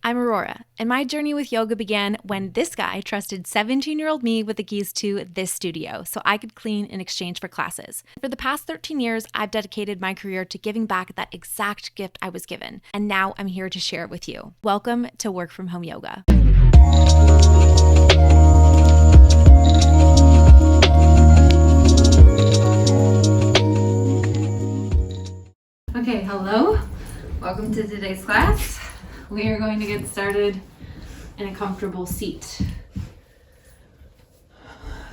I'm Aurora, and my journey with yoga began when this guy trusted 17-year-old me with the keys to this studio so I could clean in exchange for classes. For the past 13 years, I've dedicated my career to giving back that exact gift I was given, and now I'm here to share it with you. Welcome to Work From Home Yoga. Okay, hello. Welcome to today's class. We are going to get started in a comfortable seat.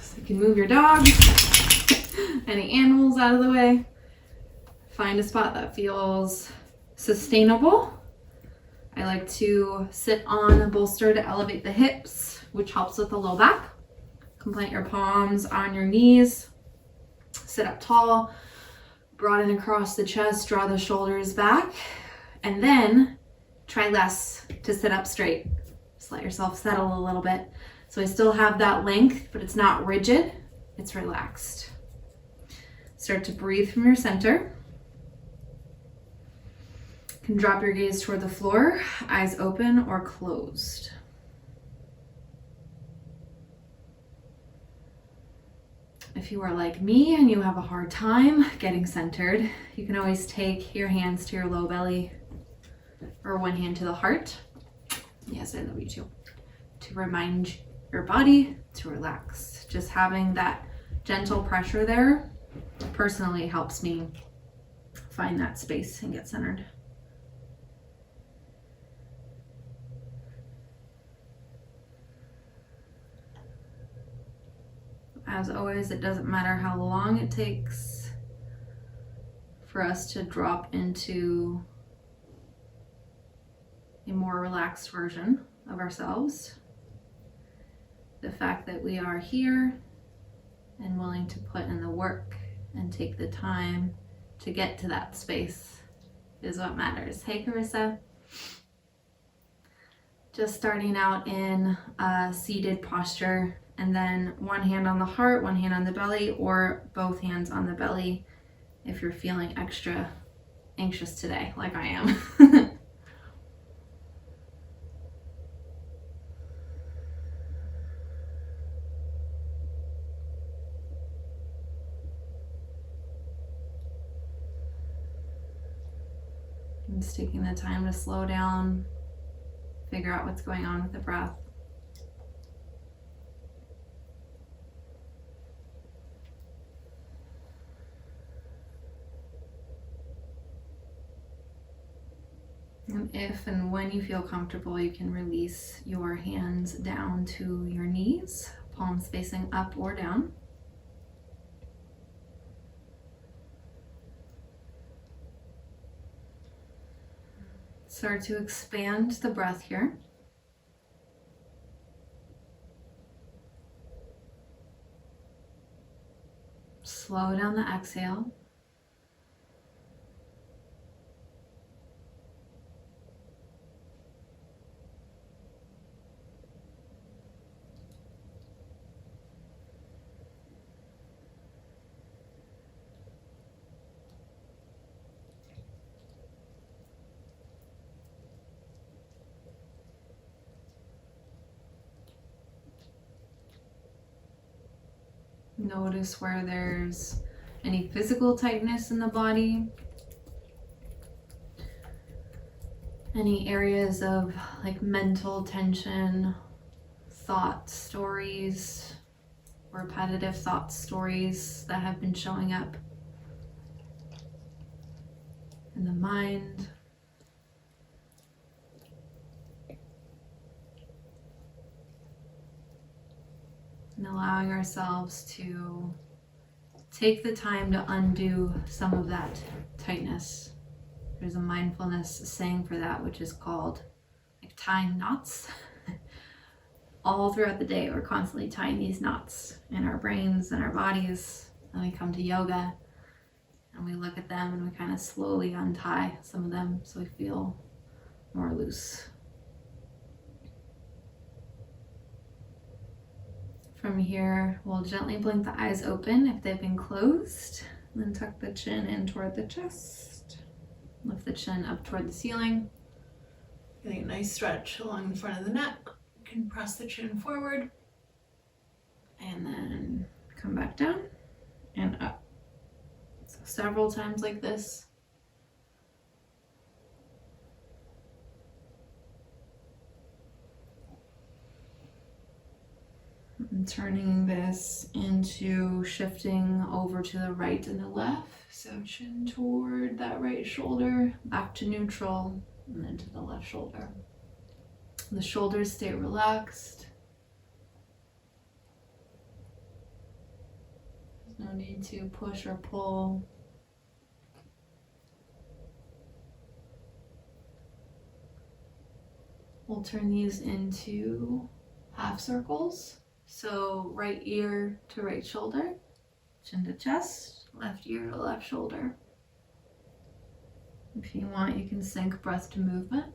So you can move your dog, any animals out of the way. Find a spot that feels sustainable. I like to sit on a bolster to elevate the hips, which helps with the low back. You can plant your palms on your knees. Sit up tall, broaden across the chest, draw the shoulders back, and then try less to sit up straight. Just let yourself settle a little bit. So I still have that length, but it's not rigid, it's relaxed. Start to breathe from your center. You can drop your gaze toward the floor, eyes open or closed. If you are like me and you have a hard time getting centered, you can always take your hands to your low belly or one hand to the heart. Yes, I love you too. To remind your body to relax. Just having that gentle pressure there personally helps me find that space and get centered. As always, it doesn't matter how long it takes for us to drop into a more relaxed version of ourselves. The fact that we are here and willing to put in the work and take the time to get to that space is what matters. Hey, Carissa. Just starting out in a seated posture, and then one hand on the heart, one hand on the belly, or both hands on the belly if you're feeling extra anxious today, like I am. I'm just taking the time to slow down, figure out what's going on with the breath. And if and when you feel comfortable, you can release your hands down to your knees, palms facing up or down. Start to expand the breath here. Slow down the exhale. Notice where there's any physical tightness in the body, any areas of like mental tension, thought stories, repetitive thought stories that have been showing up in the mind. And allowing ourselves to take the time to undo some of that tightness. There's a mindfulness saying for that, which is called like tying knots. All throughout the day, we're constantly tying these knots in our brains and our bodies. And we come to yoga and we look at them and we kind of slowly untie some of them so we feel more loose. From here, we'll gently blink the eyes open if they've been closed, then tuck the chin in toward the chest. Lift the chin up toward the ceiling. Getting a nice stretch along the front of the neck. You can press the chin forward and then come back down and up. So several times like this. And turning this into shifting over to the right and the left. So chin toward that right shoulder, back to neutral, and then to the left shoulder. The shoulders stay relaxed. There's no need to push or pull. We'll turn these into half circles. So right ear to right shoulder, chin to chest, left ear to left shoulder. If you want, you can sync breath to movement.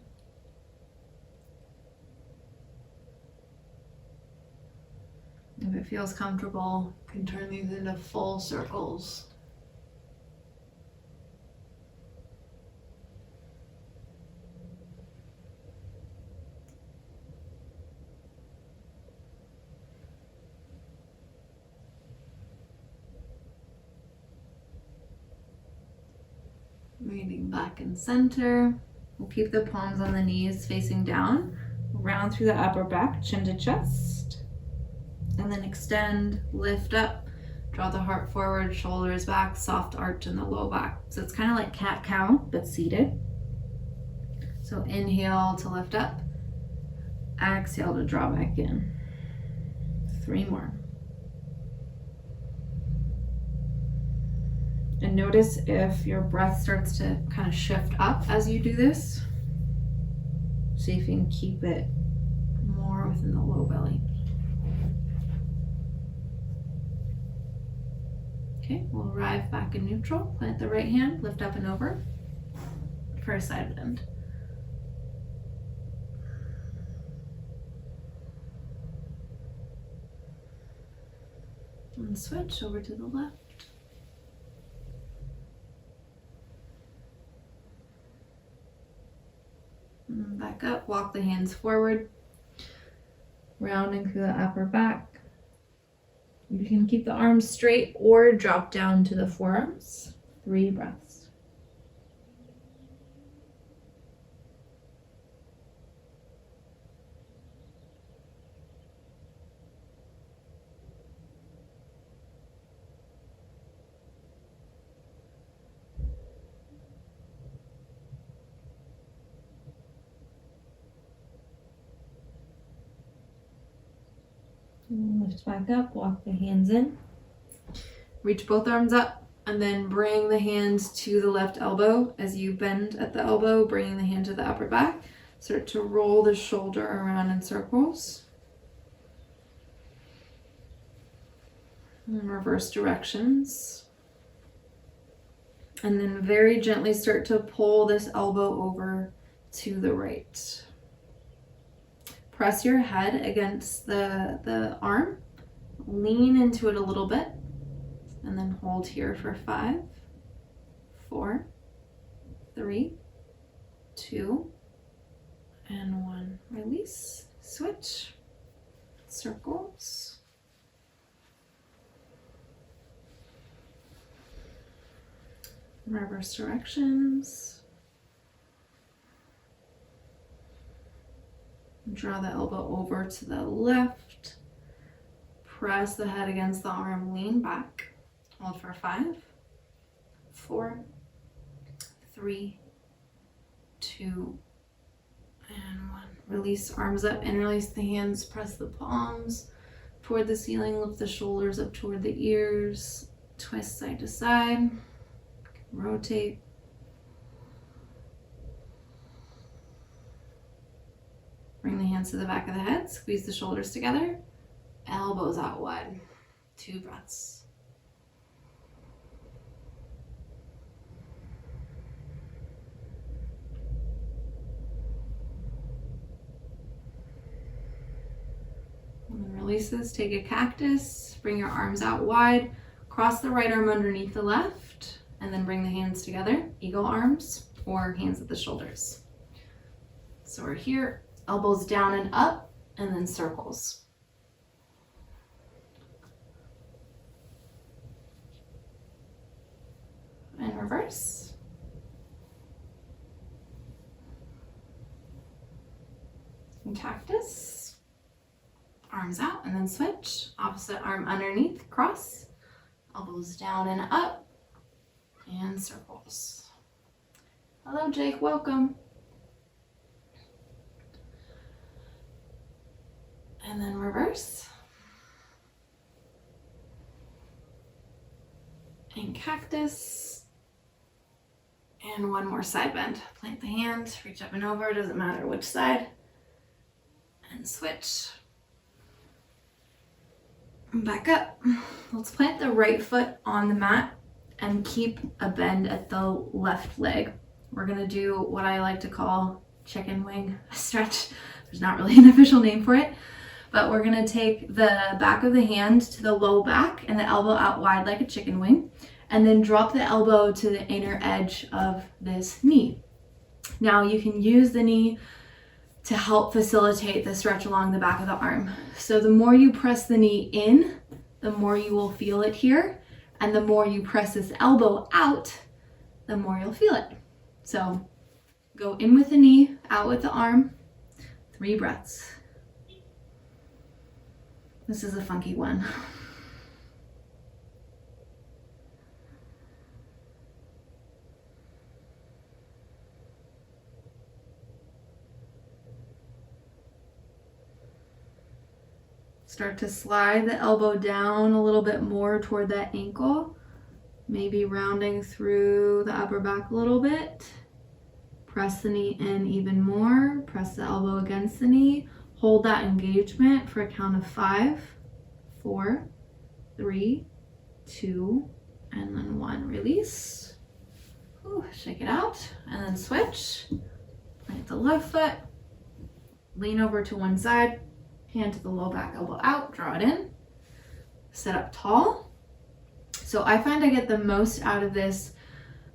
If it feels comfortable, you can turn these into full circles. Meeting back in center. We'll keep the palms on the knees facing down. Round through the upper back, chin to chest. And then extend, lift up, draw the heart forward, shoulders back, soft arch in the low back. So it's kind of like cat-cow, but seated. So inhale to lift up. Exhale to draw back in. 3 more. And notice if your breath starts to kind of shift up as you do this. See if you can keep it more within the low belly. Okay, we'll arrive back in neutral. Plant the right hand, lift up and over for a side bend. And switch over to the left. And back up, walk the hands forward, rounding through the upper back. You can keep the arms straight or drop down to the forearms. 3 breaths. Lift back up, walk the hands in. Reach both arms up and then bring the hands to the left elbow as you bend at the elbow, bringing the hand to the upper back. Start to roll the shoulder around in circles. And reverse directions. And then very gently start to pull this elbow over to the right. Press your head against the arm, lean into it a little bit, and then hold here for 5, 4, 3, 2, and 1. Release, switch, circles. Reverse directions. Draw the elbow over to the left. Press the head against the arm, lean back. Hold for 5, 4, 3, 2, and 1. Release, arms up, interlace the hands, press the palms toward the ceiling, lift the shoulders up toward the ears, twist side to side, rotate. Bring the hands to the back of the head, squeeze the shoulders together, elbows out wide. 2 breaths. And then release this, take a cactus, bring your arms out wide, cross the right arm underneath the left, and then bring the hands together, eagle arms or hands at the shoulders. So we're here, elbows down and up, and then circles. And reverse. And cactus. Arms out and then switch. Opposite arm underneath, cross. Elbows down and up. And circles. Hello, Jake. Welcome. And then reverse. And cactus. And one more side bend. Plant the hand, reach up and over, doesn't matter which side. And switch. And back up. Let's plant the right foot on the mat and keep a bend at the left leg. We're gonna do what I like to call chicken wing stretch. There's not really an official name for it, but we're gonna take the back of the hand to the low back and the elbow out wide like a chicken wing, and then drop the elbow to the inner edge of this knee. Now you can use the knee to help facilitate the stretch along the back of the arm. So the more you press the knee in, the more you will feel it here. And the more you press this elbow out, the more you'll feel it. So go in with the knee, out with the arm, 3 breaths. This is a funky one. Start to slide the elbow down a little bit more toward that ankle, maybe rounding through the upper back a little bit. Press the knee in even more, press the elbow against the knee, hold that engagement for a count of 5, 4, 3, 2, and then 1. Release. Ooh, shake it out, and then switch. Plant the left foot, lean over to one side, hand to the low back, elbow out, draw it in, sit up tall. So I find I get the most out of this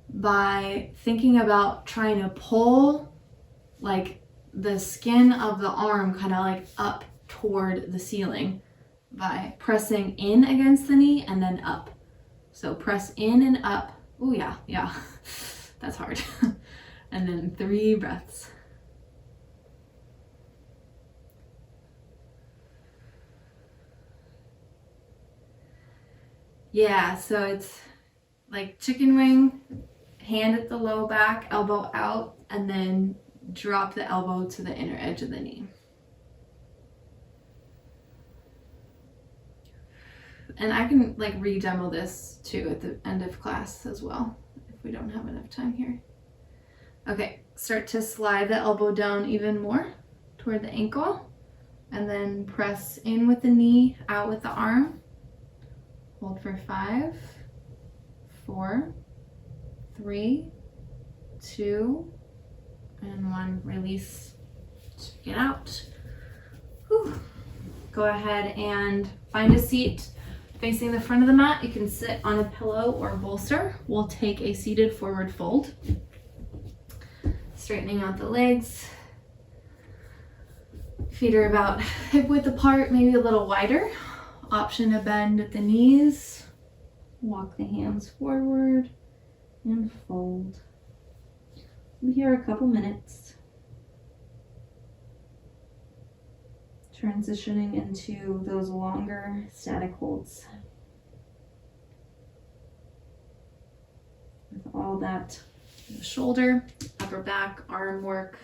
by thinking about trying to pull like the skin of the arm kind of like up toward the ceiling by pressing in against the knee and then up. So press in and up. Oh yeah, that's hard. And then 3 breaths. Yeah, so it's like chicken wing, hand at the low back, elbow out, and then drop the elbow to the inner edge of the knee. And I can like re-demo this too at the end of class as well, if we don't have enough time here. Okay, start to slide the elbow down even more toward the ankle, and then press in with the knee, out with the arm. Hold for 5, 4, 3, 2, and 1. Release. Get out. Whew. Go ahead and find a seat facing the front of the mat. You can sit on a pillow or bolster. We'll take a seated forward fold. Straightening out the legs. Feet are about hip width apart, maybe a little wider. Option to bend at the knees. Walk the hands forward and fold. Be here a couple minutes. Transitioning into those longer static holds. With all that shoulder, upper back, arm work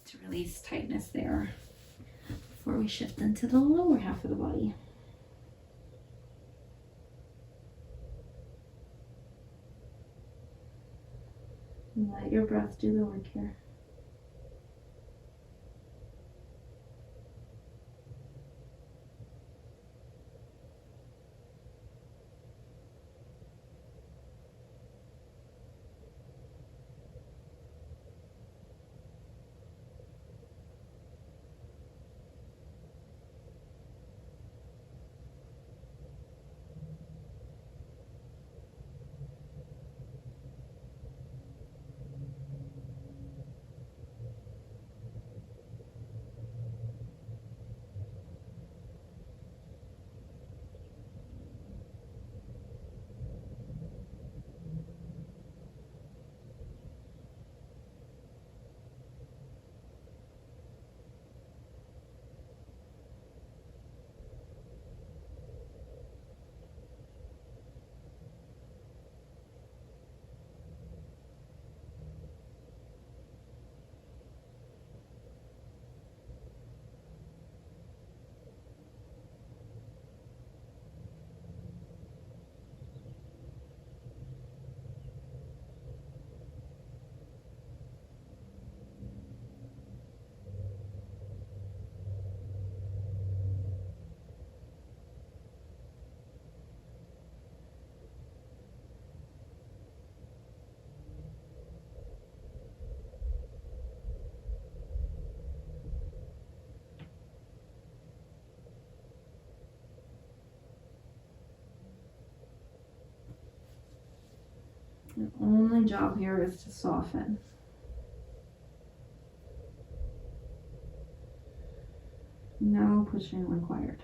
to release tightness there before we shift into the lower half of the body. And let your breath do the work here. The only job here is to soften. No pushing required.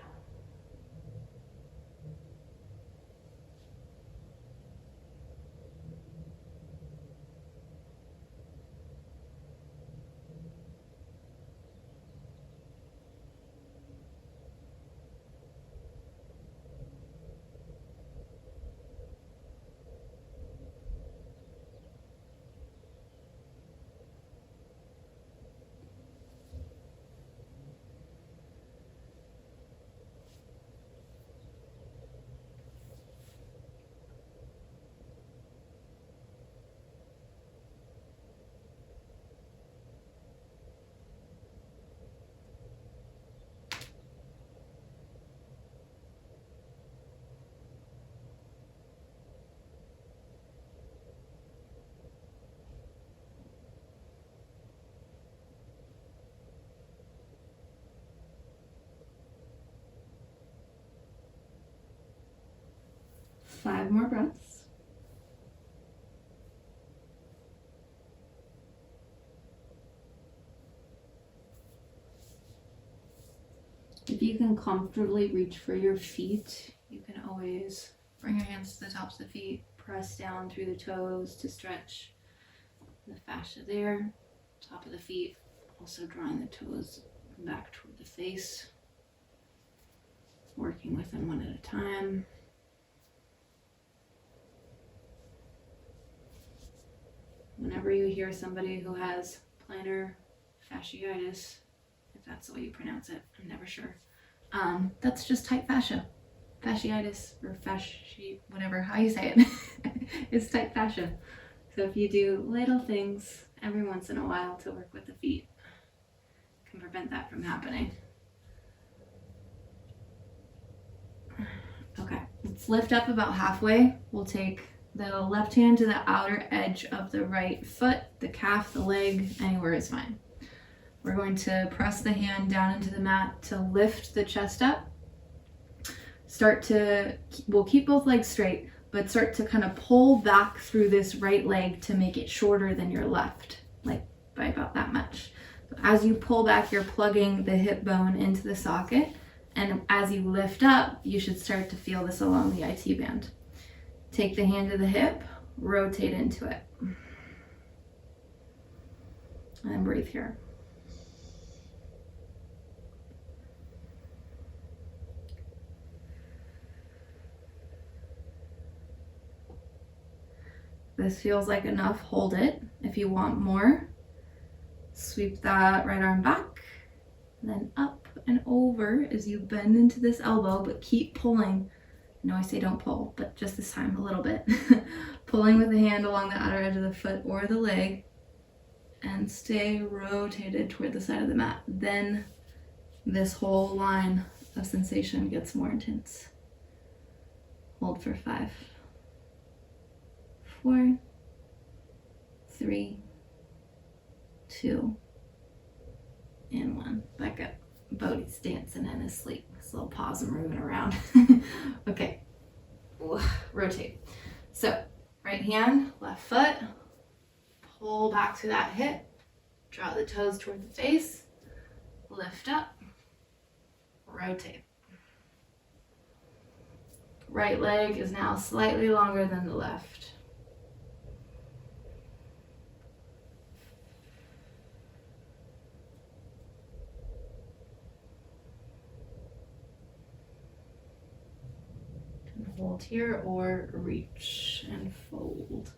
Five more breaths. If you can comfortably reach for your feet, you can always bring your hands to the tops of the feet, press down through the toes to stretch the fascia there, top of the feet, also drawing the toes back toward the face, working with them one at a time. Whenever you hear somebody who has plantar fasciitis, if that's the way you pronounce it, I'm never sure. That's just tight fascia. Fasciitis or whatever, how you say it. It's tight fascia. So if you do little things every once in a while to work with the feet, can prevent that from happening. Okay, let's lift up about halfway. We'll take the left hand to the outer edge of the right foot, the calf, the leg, anywhere is fine. We're going to press the hand down into the mat to lift the chest up. We'll keep both legs straight, but start to kind of pull back through this right leg to make it shorter than your left, like by about that much. So as you pull back, you're plugging the hip bone into the socket, and as you lift up, you should start to feel this along the IT band. Take the hand to the hip, rotate into it, and then breathe here. This feels like enough, hold it. If you want more, sweep that right arm back, then up and over as you bend into this elbow, but keep pulling. I know I say don't pull, but just this time a little bit. Pulling with the hand along the outer edge of the foot or the leg, and stay rotated toward the side of the mat. Then this whole line of sensation gets more intense. Hold for 5, 4, 3, 2, and 1. Back up. Bodhi's dancing in his sleep. His little paws are moving around. Okay. Rotate. So, right hand, left foot. Pull back to that hip. Draw the toes toward the face. Lift up. Rotate. Right leg is now slightly longer than the left. Hold here or reach and fold.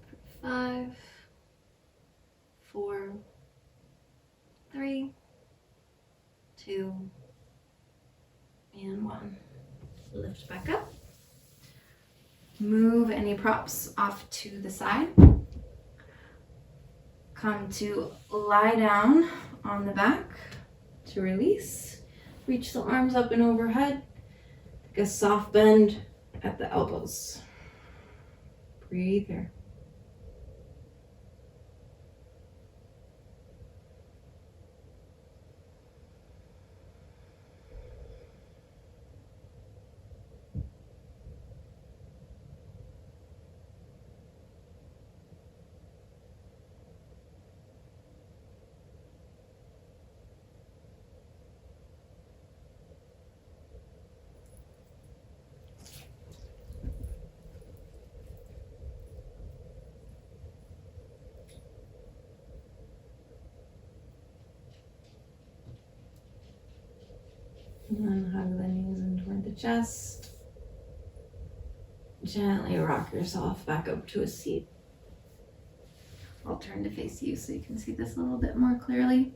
For 5, 4, 3, 2, and 1. Lift back up. Move any props off to the side. Come to lie down on the back to release. Reach the arms up and overhead. Take a soft bend at the elbows. Breathe here. And then hug the knees in toward the chest. Gently rock yourself back up to a seat. I'll turn to face you so you can see this a little bit more clearly.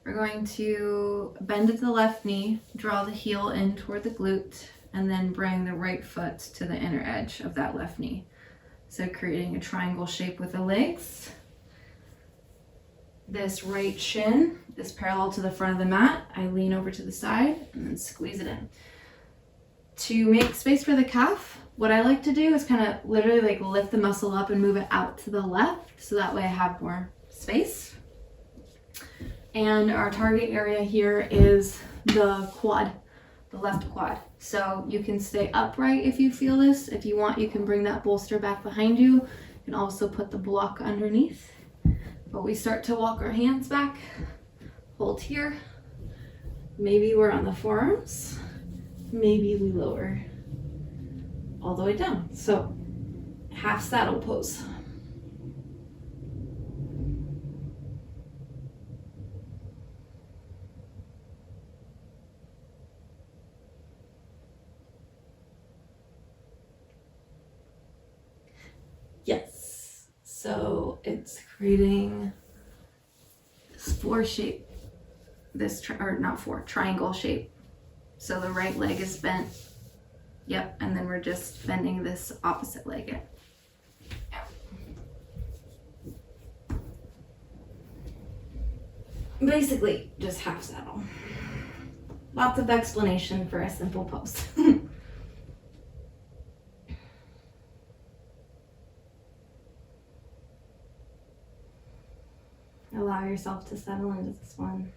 We're going to bend at the left knee, draw the heel in toward the glute, and then bring the right foot to the inner edge of that left knee. So creating a triangle shape with the legs. This right shin is parallel to the front of the mat. I lean over to the side and then squeeze it in. To make space for the calf, what I like to do is kind of literally like lift the muscle up and move it out to the left, so that way I have more space. And our target area here is the quad, the left quad. So you can stay upright if you feel this. If you want, you can bring that bolster back behind you. You can also put the block underneath. But we start to walk our hands back, hold here. Maybe we're on the forearms, maybe we lower all the way down. So half saddle pose. Yes, so it's creating this triangle shape. So the right leg is bent. Yep, and then we're just bending this opposite leg out. Basically, just half saddle. Lots of explanation for a simple pose. Allow yourself to settle into this one.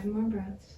5 more breaths.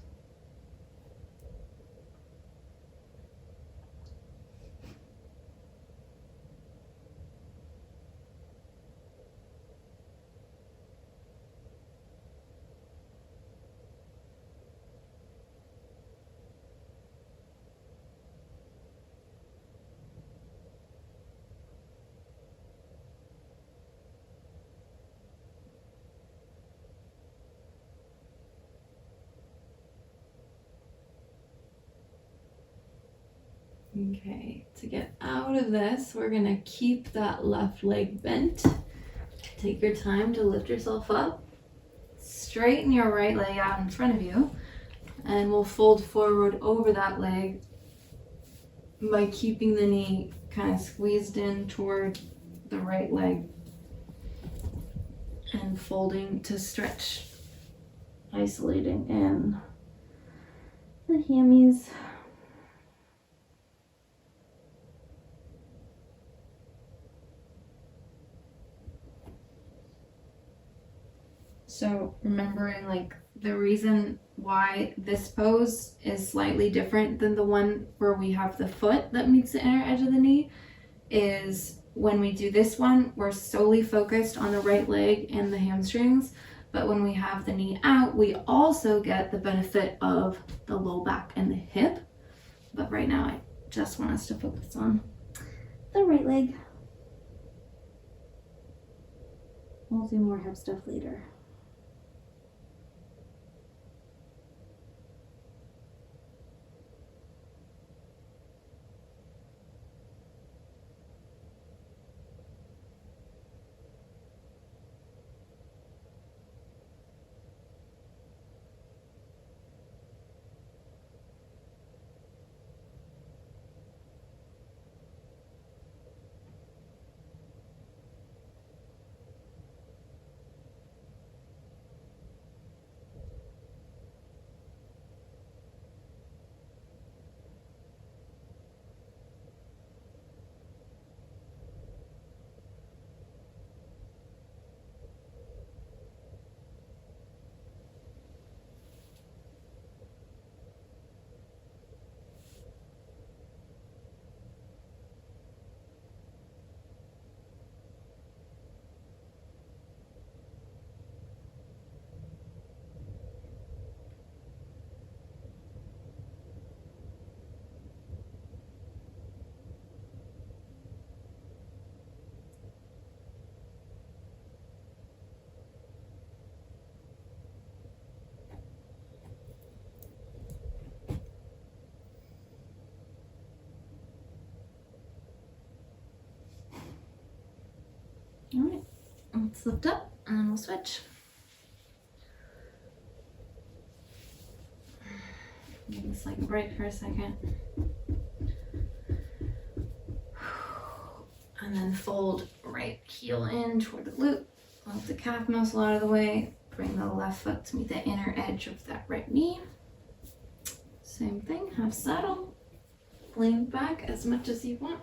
Okay, to get out of this, we're gonna keep that left leg bent. Take your time to lift yourself up. Straighten your right leg out in front of you, and we'll fold forward over that leg by keeping the knee kind of squeezed in toward the right leg and folding to stretch, isolating in the hammies. So remembering like the reason why this pose is slightly different than the one where we have the foot that meets the inner edge of the knee is when we do this one, we're solely focused on the right leg and the hamstrings. But when we have the knee out, we also get the benefit of the low back and the hip. But right now, I just want us to focus on the right leg. We'll do more hip stuff later. All right, let's lift up and then we'll switch. Give this like a break for a second. And then fold right heel in toward the glute. Move the calf muscle out of the way. Bring the left foot to meet the inner edge of that right knee. Same thing, half saddle. Lean back as much as you want.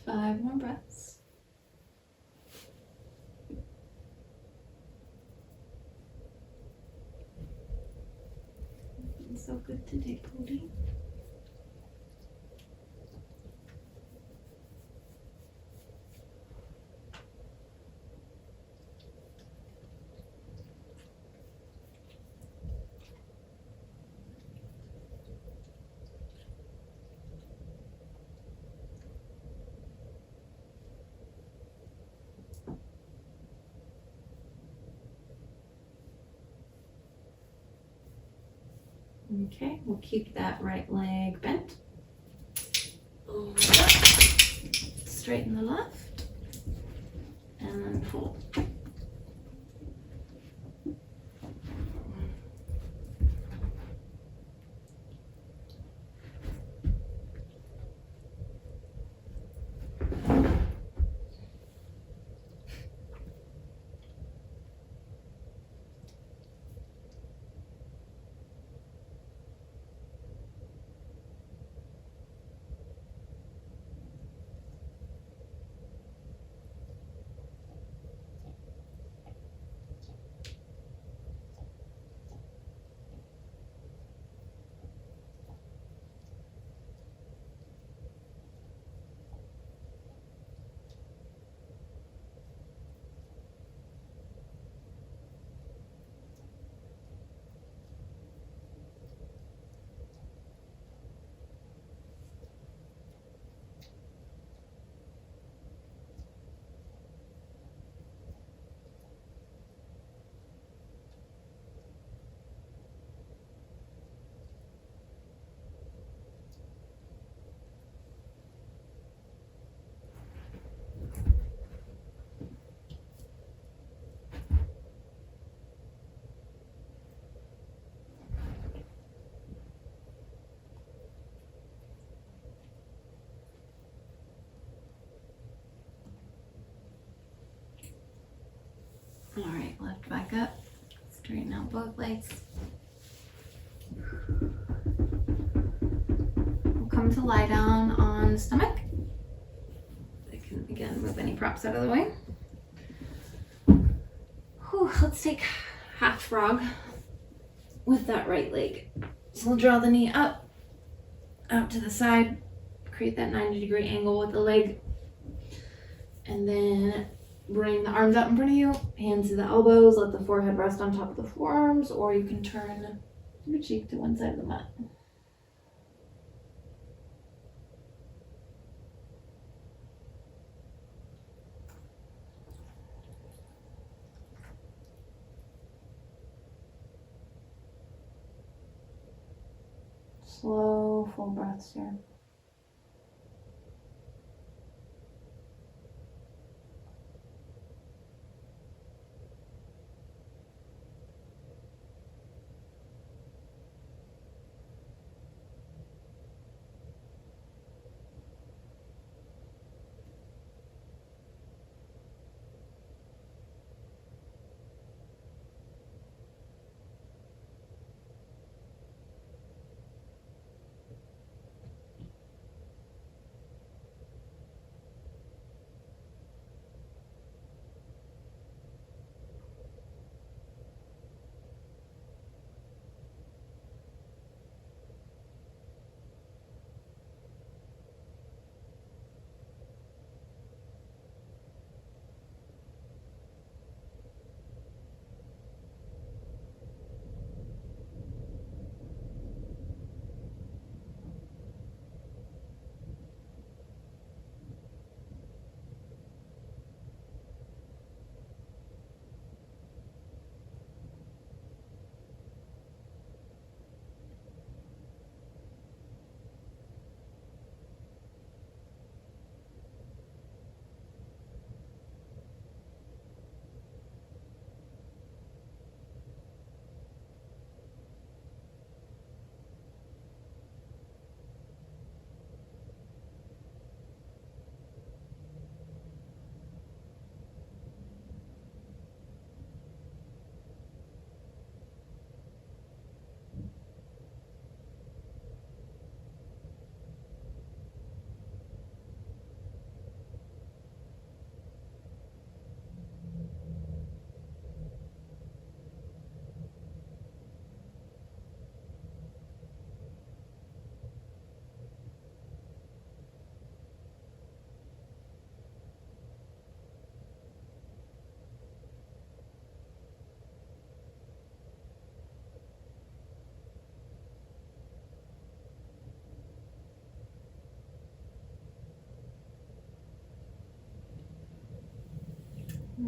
5 more breaths. It's so good today, Cody. Okay, we'll keep that right leg bent. Over up, straighten the left, and then fold. All right, lift back up, straighten out both legs. We'll come to lie down on the stomach. I can, again, move any props out of the way. Whew, let's take half frog with that right leg. So we'll draw the knee up, out to the side, create that 90-degree angle with the leg, and then bring the arms out in front of you, hands to the elbows, let the forehead rest on top of the forearms, or you can turn your cheek to one side of the mat. Slow, full breaths here.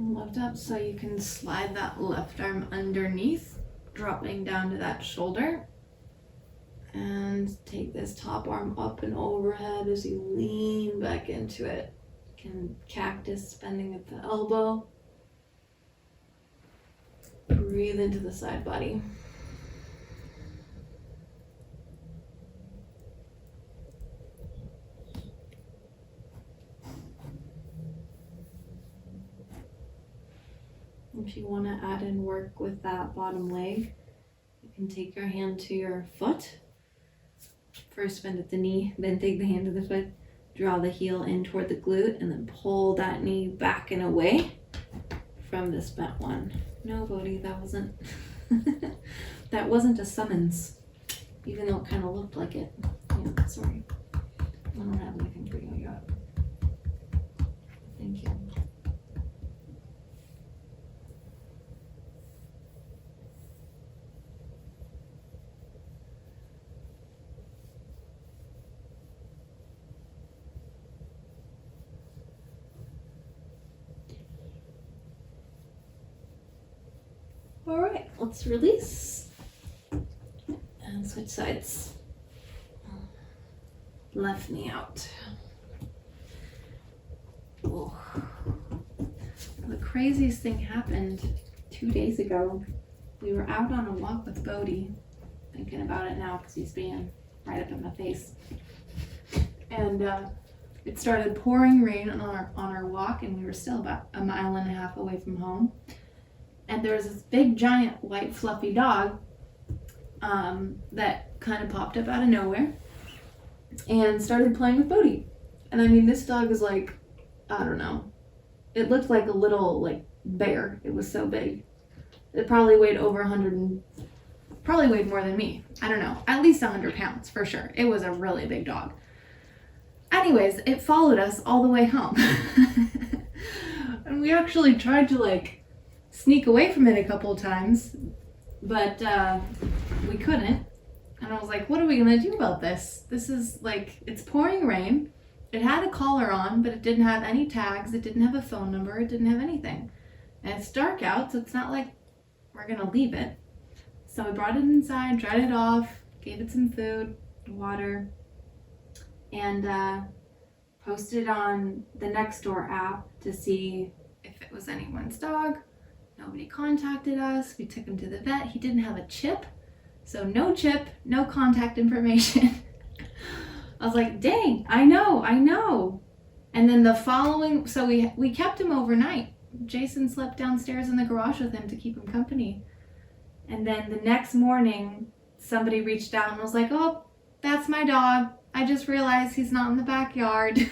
Lift up so you can slide that left arm underneath, dropping down to that shoulder. And take this top arm up and overhead as you lean back into it. You can cactus bending at the elbow. Breathe into the side body. If you want to add in work with that bottom leg, you can take your hand to your foot. First bend at the knee, then take the hand to the foot, draw the heel in toward the glute, and then pull that knee back and away from this bent one. No, Bodhi, that wasn't that wasn't a summons, even though it kind of looked like it. Yeah, sorry. I don't have anything for you yet. Thank you. All right, let's release and switch sides. Left knee out. Oh. The craziest thing happened 2 days ago. We were out on a walk with Bodhi, thinking about it now because he's being right up in my face. And it started pouring rain on our walk, and we were still about 1.5 miles away from home. And there was this big, giant, white, fluffy dog that kind of popped up out of nowhere and started playing with Bodhi. And I mean, this dog is like, I don't know. It looked like a little, like, bear. It was so big. It probably weighed over 100 probably weighed more than me. I don't know. At least 100 pounds, for sure. It was a really big dog. Anyways, it followed us all the way home. And we actually tried to, like, sneak away from it a couple of times, but we couldn't. And I was like, what are we gonna do about this? This is like, it's pouring rain. It had a collar on, but it didn't have any tags. It didn't have a phone number. It didn't have anything. And it's dark out, so it's not like we're gonna leave it. So we brought it inside, dried it off, gave it some food, water, and posted it on the Nextdoor app to see if it was anyone's dog. Nobody contacted us. We took him to the vet. He didn't have a chip. So no chip, no contact information. I was like, dang, I know. And then the following, so we kept him overnight. Jason slept downstairs in the garage with him to keep him company. And then the next morning, somebody reached out and was like, oh, that's my dog. I just realized he's not in the backyard.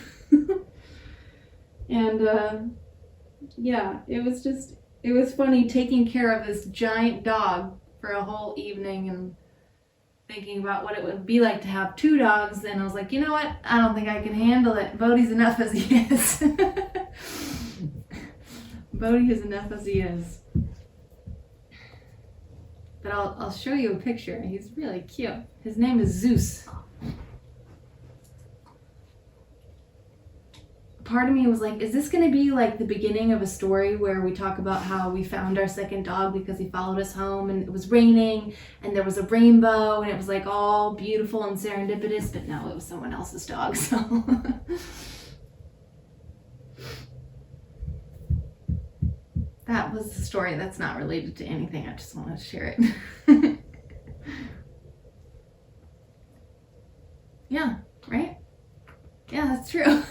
And yeah, it was funny taking care of this giant dog for a whole evening and thinking about what it would be like to have 2 dogs. And I was like, you know what? I don't think I can handle it. Bodhi's enough as he is. Bodhi is enough as he is. But I'll show you a picture. He's really cute. His name is Zeus. Part of me was like, is this going to be like the beginning of a story where we talk about how we found our second dog because he followed us home and it was raining and there was a rainbow and it was like all beautiful and serendipitous, but no, it was someone else's dog, so. That was the story. That's not related to anything. I just wanted to share it. Yeah, right? Yeah, that's true.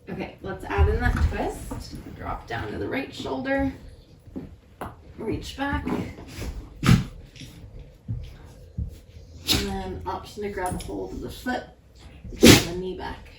Okay, let's add in that twist. Drop down to the right shoulder. Reach back. And then option to grab a hold of the foot. Draw the knee back.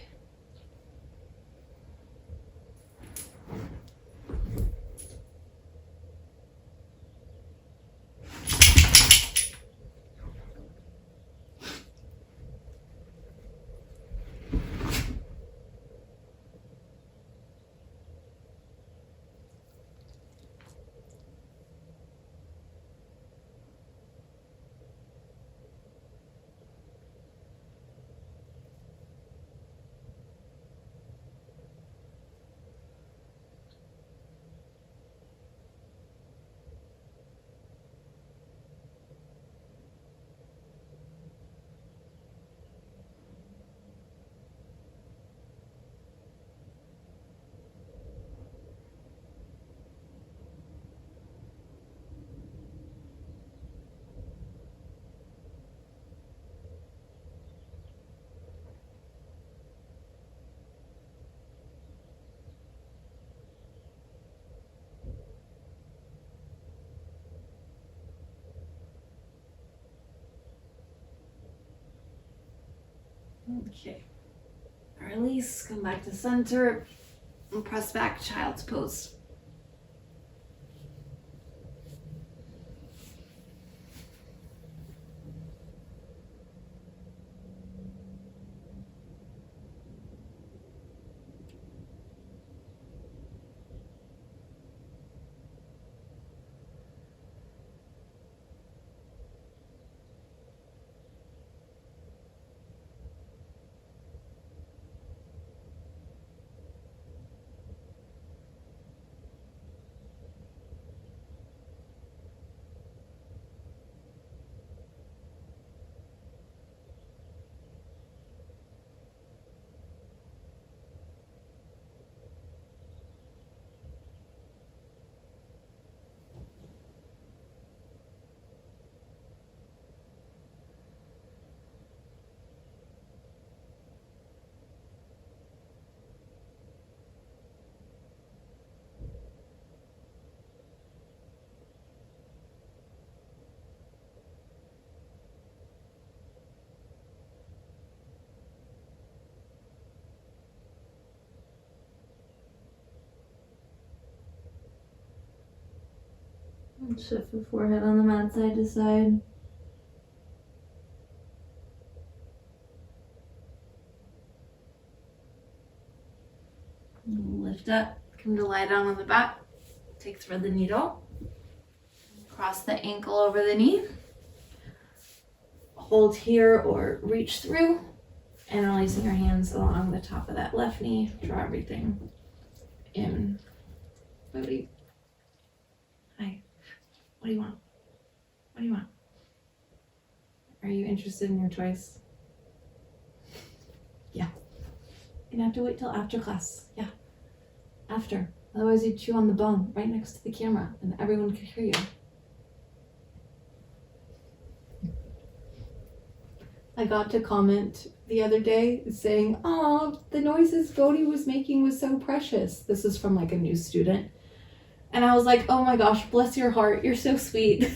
Okay. Release, come back to center, and press back, child's pose. And shift the forehead on the mat side to side. Lift up, come to lie down on the back. Take thread the needle. Cross the ankle over the knee. Hold here or reach through. And releasing your hands along the top of that left knee. Draw everything in. Bodhi. Hi. What do you want? What do you want? Are you interested in your choice? Yeah. You're gonna have to wait till after class. Yeah. After. Otherwise you'd chew on the bone right next to the camera and everyone could hear you. I got to comment the other day saying, "Oh, the noises Bodhi was making was so precious." This is from like a new student. And I was like, "Oh my gosh, bless your heart. You're so sweet."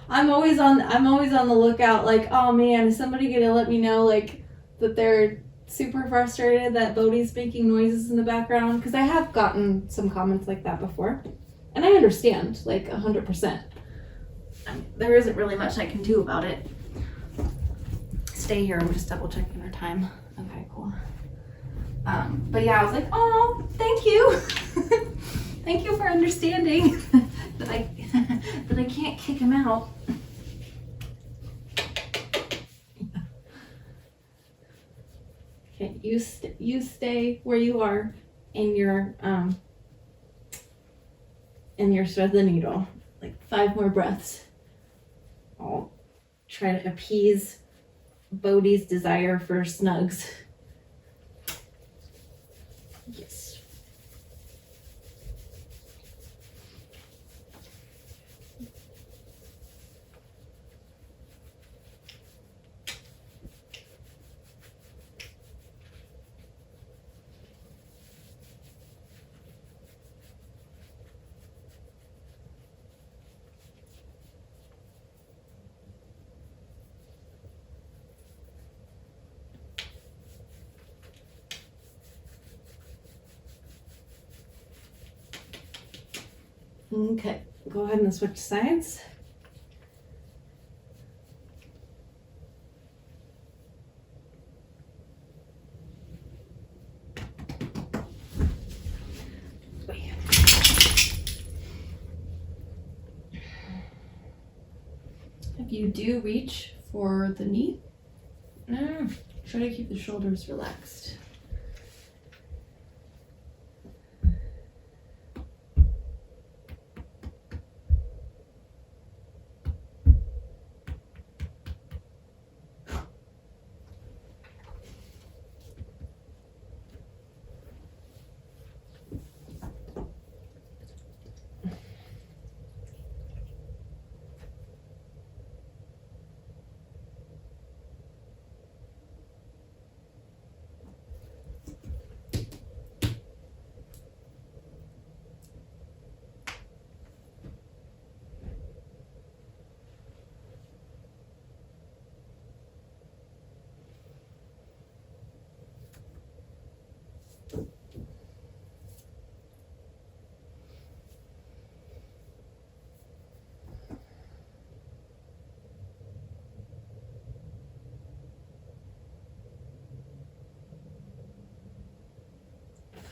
I'm always on the lookout, like, oh man, is somebody gonna let me know like that they're super frustrated that Bodhi's making noises in the background? Because I have gotten some comments like that before. And I understand, like 100%. There isn't really much I can do about it. Stay here, I'm just double checking our time. Okay, cool. But yeah, I was like, oh, thank you. Thank you for understanding that I can't kick him out. Okay, you stay where you are in your thread the needle. Like 5 more breaths. I'll try to appease Bodhi's desire for snugs. Yes. Okay, go ahead and switch sides. If you do reach for the knee, try to keep the shoulders relaxed.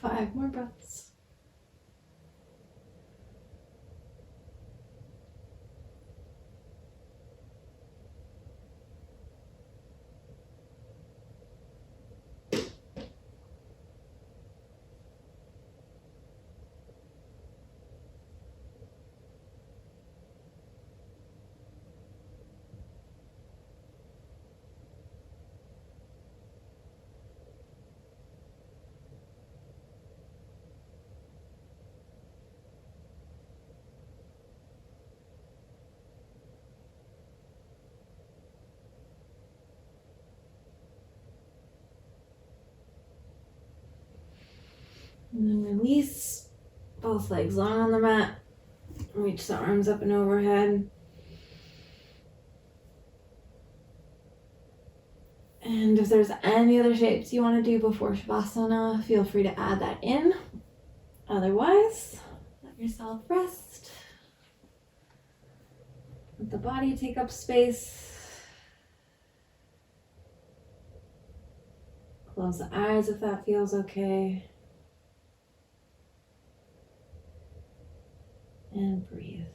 5 more breaths. And then release. Both legs long on the mat. Reach the arms up and overhead. And if there's any other shapes you want to do before Shavasana, feel free to add that in. Otherwise, let yourself rest. Let the body take up space. Close the eyes if that feels okay. And breathe.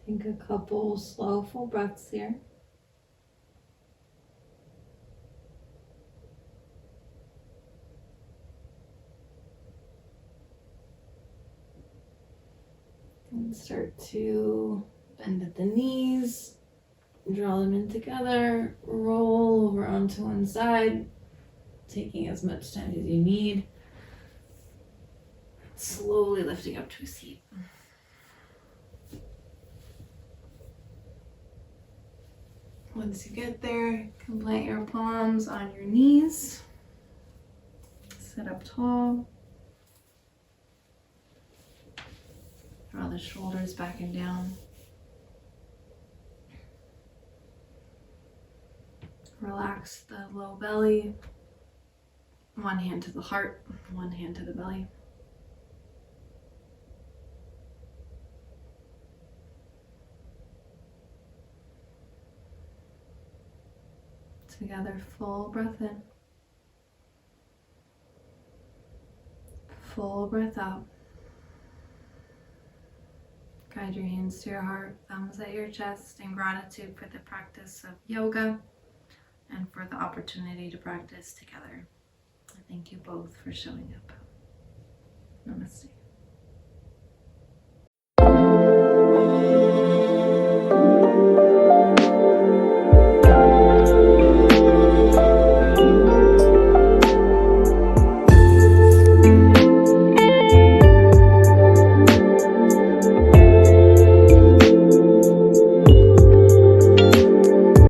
Take a couple slow, full breaths here. And start to bend at the knees, draw them in together, roll over onto one side, taking as much time as you need. Slowly lifting up to a seat. Once you get there, you can plant your palms on your knees. Sit up tall. Draw the shoulders back and down. Relax the low belly. One hand to the heart, one hand to the belly. together. Full breath in. Full breath out. Guide your hands to your heart, thumbs at your chest, in gratitude for the practice of yoga and for the opportunity to practice together. I thank you both for showing up. Namaste.